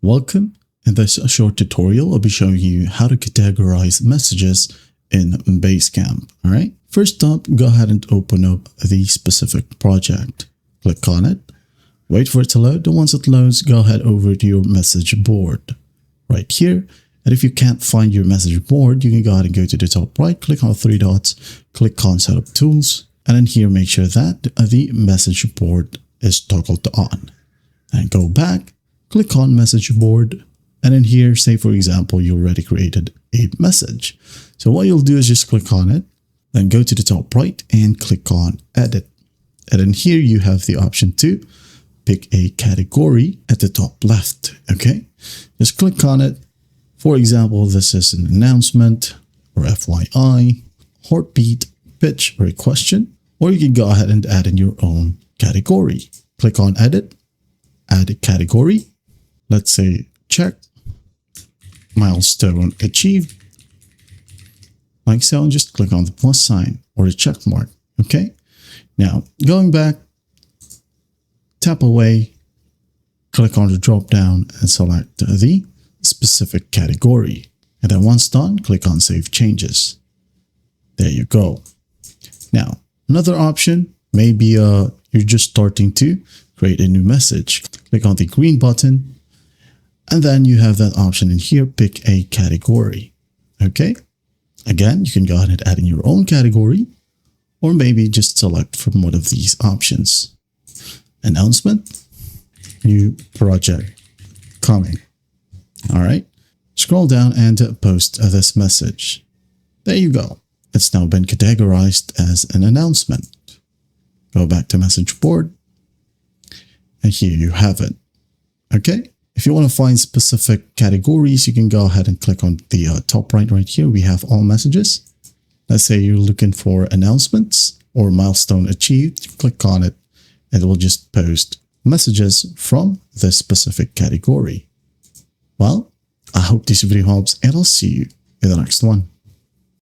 Welcome. In this short tutorial, I'll be showing you how to categorize messages in Basecamp. All right. First up, go ahead and open up the specific project. Click on it. Wait for it to load. Once it loads, go ahead over to your message board right here. And if you can't find your message board, you can go ahead and go to the top right, click on the three dots, click on Setup Tools, and then here make sure that the message board is toggled on. And go back, click on message board, and in here, say for example, you already created a message. So what you'll do is just click on it, then go to the top right and click on Edit. And in here, you have the option to pick a category at the top left. Okay, just click on it. For example, this is an announcement or FYI, heartbeat, pitch, or a question, or you can go ahead and add in your own category. Click on Edit, add a category. Let's say check, milestone achieved, like so, and just click on the plus sign or the check mark. Okay, now going back, tap away, click on the drop down and select the specific category. And then once done, click on Save Changes. There you go. Now, another option, maybe you're just starting to create a new message. Click on the green button, and then you have that option in here, pick a category. Okay. Again, you can go ahead and add in your own category, or maybe just select from one of these options. Announcement, new project coming. All right, scroll down and post this message. There you go. It's now been categorized as an announcement. Go back to message board, and here you have it. Okay, if you want to find specific categories, you can go ahead and click on the top right here. We have all messages. Let's say you're looking for announcements or milestone achieved. Click on it, and it will just post messages from this specific category. Well, I hope this video helps, and I'll see you in the next one.